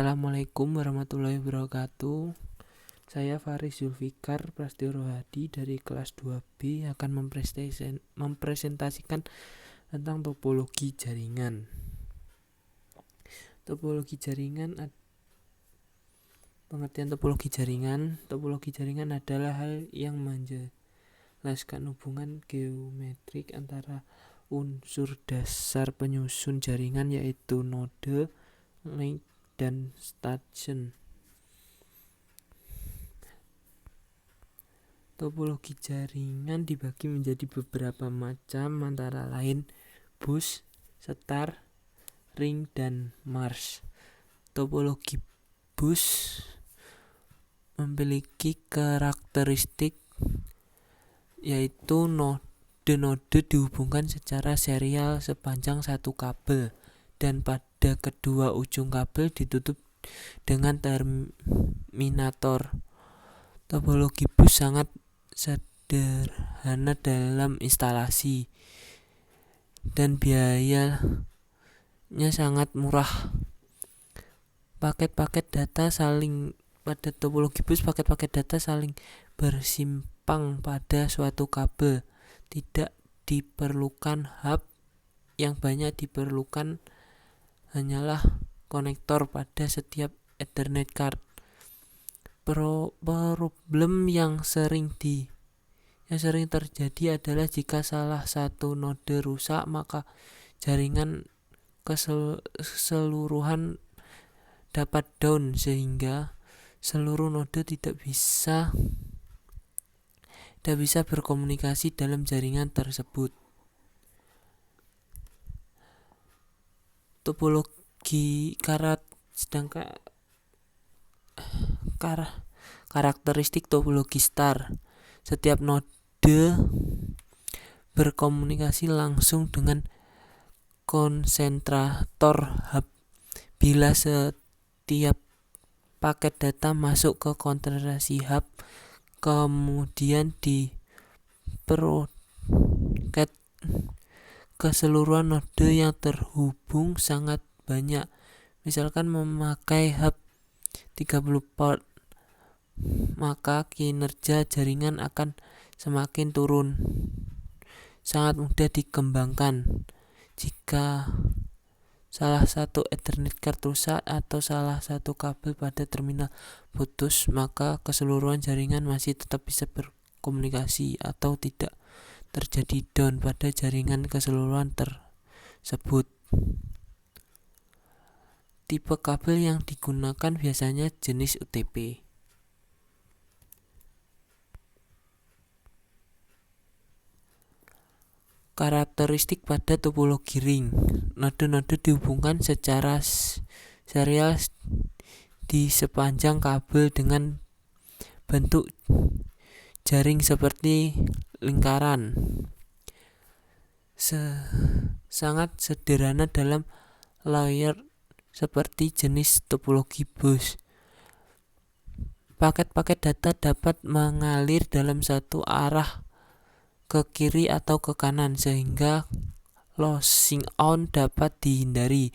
Assalamualaikum warahmatullahi wabarakatuh. Saya Faris Zulfikar Prasetyo Rohadi dari kelas 2B akan mempresentasikan tentang topologi jaringan. Pengertian topologi jaringan. Topologi jaringan adalah hal yang menjelaskan hubungan geometrik antara unsur dasar penyusun jaringan, yaitu node, link, dan station. Topologi jaringan dibagi menjadi beberapa macam, antara lain bus, star, ring, dan Mars. Topologi bus memiliki karakteristik yaitu node-node dihubungkan secara serial sepanjang satu kabel, dan pada kedua ujung kabel ditutup dengan terminator. Topologi bus sangat sederhana dalam instalasi dan biayanya sangat murah. Pada topologi bus, paket-paket data saling bersimpang pada suatu kabel. Tidak diperlukan hub, yang banyak diperlukan hanyalah konektor pada setiap Ethernet card. Problem yang sering terjadi adalah jika salah satu node rusak, maka jaringan keseluruhan dapat down, sehingga seluruh node tidak bisa berkomunikasi dalam jaringan tersebut. Karakteristik topologi star. Setiap node berkomunikasi langsung dengan konsentrator hub. Bila setiap paket data masuk ke konsentrasi hub, kemudian diproket ke seluruh node yang terhubung sangat banyak. Misalkan memakai hub 30 port, maka kinerja jaringan akan semakin turun. Sangat mudah dikembangkan. Jika salah satu Ethernet card rusak atau salah satu kabel pada terminal putus, maka keseluruhan jaringan masih tetap bisa berkomunikasi atau tidak terjadi down pada jaringan keseluruhan tersebut. Tipe kabel yang digunakan biasanya jenis UTP. Karakteristik pada topologi ring. Node-node dihubungkan secara serial di sepanjang kabel dengan bentuk jaring seperti lingkaran. Sangat sederhana dalam layer seperti jenis topologi bus. Paket-paket data dapat mengalir dalam satu arah ke kiri atau ke kanan, sehingga losing out dapat dihindari.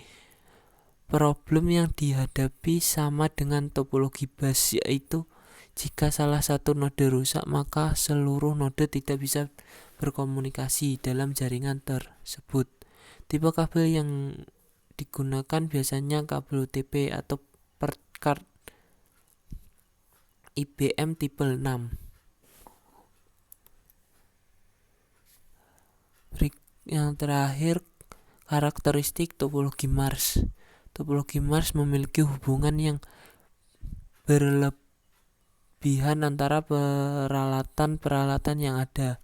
Problem yang dihadapi sama dengan topologi bus, yaitu jika salah satu node rusak, maka seluruh node tidak bisa berkomunikasi dalam jaringan tersebut. Tipe kabel yang digunakan biasanya kabel UTP atau port card IBM tipe 6. Yang terakhir, karakteristik topologi Mars. Topologi Mars memiliki hubungan yang berlebihan antara peralatan-peralatan yang ada.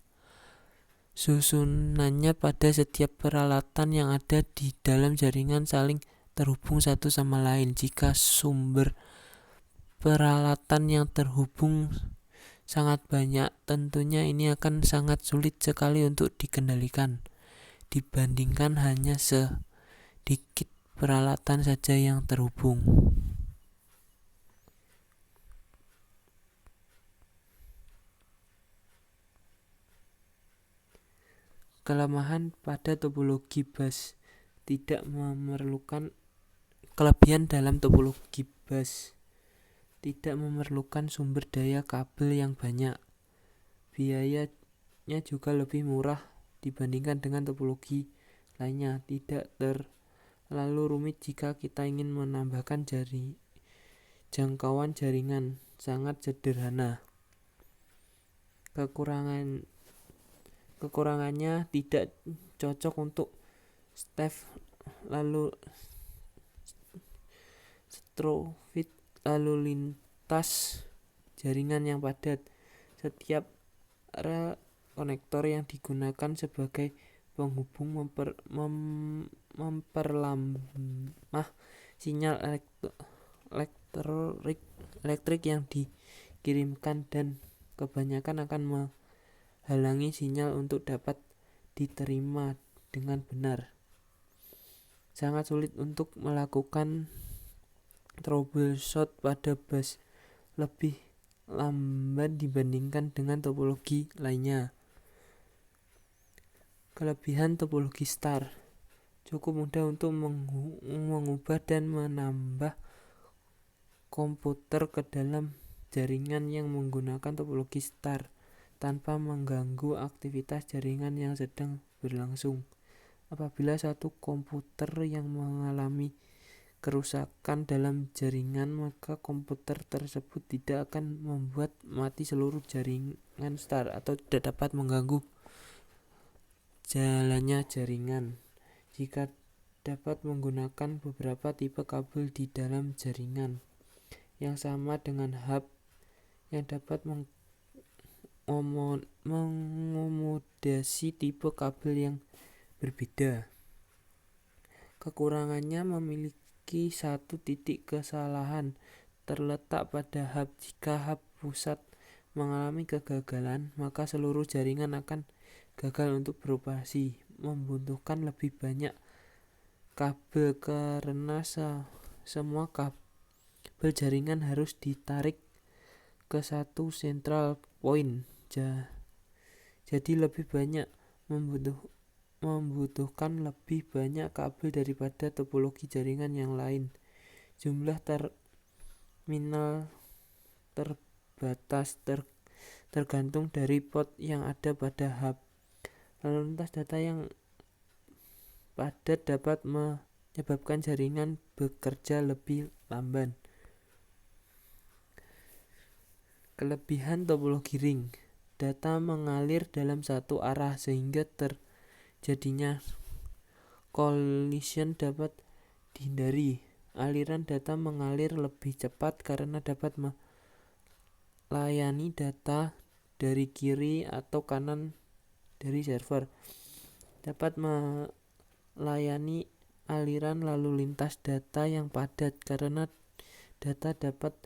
Susunannya pada setiap peralatan yang ada di dalam jaringan saling terhubung satu sama lain. Jika sumber peralatan yang terhubung sangat banyak, tentunya ini akan sangat sulit sekali untuk dikendalikan dibandingkan hanya sedikit peralatan saja yang terhubung. Kelemahan pada topologi bus: tidak memerlukan Kelebihan dalam topologi bus: tidak memerlukan sumber daya kabel yang banyak. Biayanya juga lebih murah dibandingkan dengan topologi lainnya. Tidak terlalu rumit jika kita ingin menambahkan jangkauan jaringan. Sangat sederhana. Kekurangannya tidak cocok untuk staf lalu lintas jaringan yang padat. Setiap rel konektor yang digunakan sebagai penghubung memperlambat sinyal elektrik yang dikirimkan dan kebanyakan akan menghalangi sinyal untuk dapat diterima dengan benar. Sangat sulit untuk melakukan troubleshoot pada bus, lebih lambat dibandingkan dengan topologi lainnya. Kelebihan topologi star: cukup mudah untuk mengubah dan menambah komputer ke dalam jaringan yang menggunakan topologi star tanpa mengganggu aktivitas jaringan yang sedang berlangsung. Apabila satu komputer yang mengalami kerusakan dalam jaringan, maka komputer tersebut tidak akan membuat mati seluruh jaringan star atau tidak dapat mengganggu jalannya jaringan. Jika dapat menggunakan beberapa tipe kabel di dalam jaringan yang sama dengan hub yang dapat mengakomodasi tipe kabel yang berbeda. Kekurangannya memiliki satu titik kesalahan terletak pada hub. Jika hub pusat mengalami kegagalan, maka seluruh jaringan akan gagal untuk beroperasi, membutuhkan lebih banyak kabel karena semua kabel jaringan harus ditarik ke satu central point. Jadi lebih banyak membutuhkan lebih banyak kabel daripada topologi jaringan yang lain. Jumlah terminal terbatas tergantung dari port yang ada pada hub. Lalu lintas data yang padat dapat menyebabkan jaringan bekerja lebih lamban. Kelebihan topologi ring: data mengalir dalam satu arah sehingga terjadinya collision dapat dihindari. Aliran data mengalir lebih cepat karena dapat melayani data dari kiri atau kanan dari server. Dapat melayani aliran lalu lintas data yang padat karena data dapat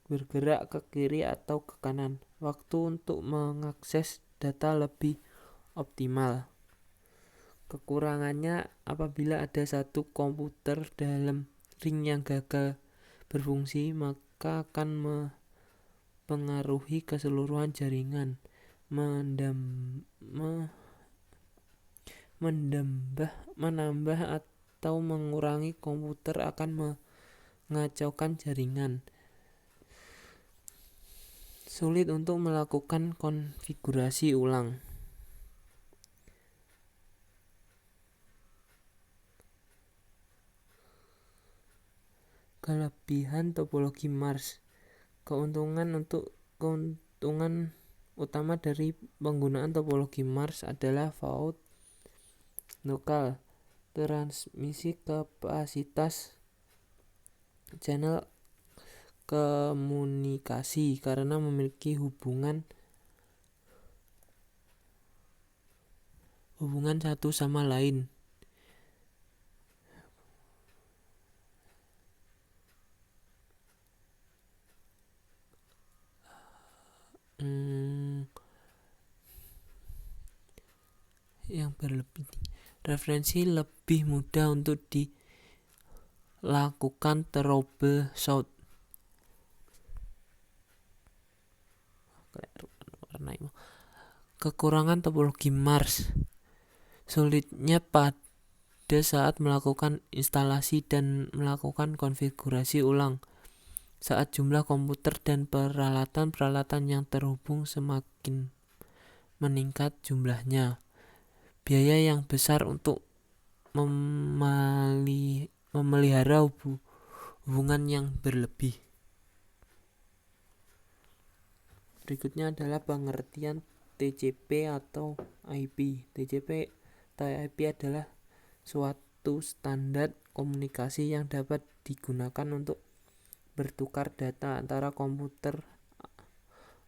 bergerak ke kiri atau ke kanan. Waktu untuk mengakses data lebih optimal. Kekurangannya: apabila ada satu komputer dalam ring yang gagal berfungsi, maka akan mempengaruhi keseluruhan jaringan. Menambah atau mengurangi komputer akan mengacaukan jaringan. Sulit untuk melakukan konfigurasi ulang. Kelebihan topologi Mars: keuntungan utama dari penggunaan topologi Mars adalah fault lokal, transmisi kapasitas, channel komunikasi karena memiliki hubungan satu sama lain. Yang berlebih referensi lebih mudah untuk dilakukan troubleshoot. Kekurangan topologi Mars: sulitnya pada berbeda saat melakukan instalasi dan melakukan konfigurasi ulang. Saat jumlah komputer dan peralatan-peralatan yang terhubung semakin meningkat jumlahnya, biaya yang besar untuk memelihara hubungan yang berlebih. Berikutnya adalah pengertian TCP atau IP. TCP atau IP adalah suatu standar komunikasi yang dapat digunakan untuk bertukar data antara komputer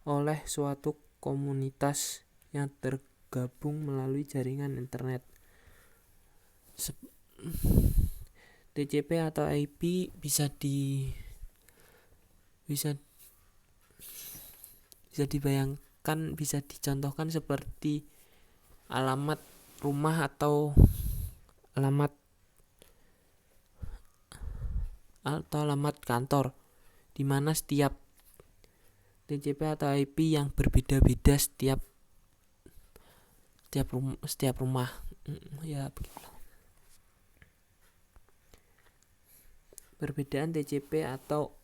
oleh suatu komunitas yang tergabung melalui jaringan internet. TCP atau IP bisa dibayangkan, bisa dicontohkan seperti alamat rumah atau alamat kantor, di mana setiap TCP atau IP yang berbeda-beda setiap rumah. Ya begitu. Perbedaan TCP atau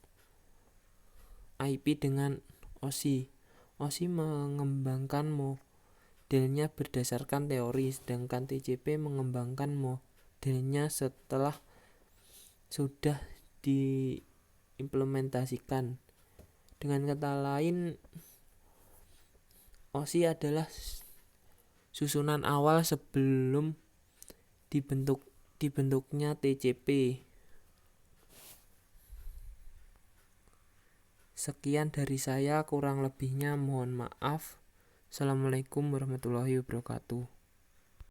IP dengan OSI. OSI mengembangkan modelnya berdasarkan teori, sedangkan TCP mengembangkan modelnya setelah sudah diimplementasikan. Dengan kata lain, OSI adalah susunan awal sebelum dibentuknya TCP. Sekian dari saya, kurang lebihnya mohon maaf. Assalamualaikum warahmatullahi wabarakatuh.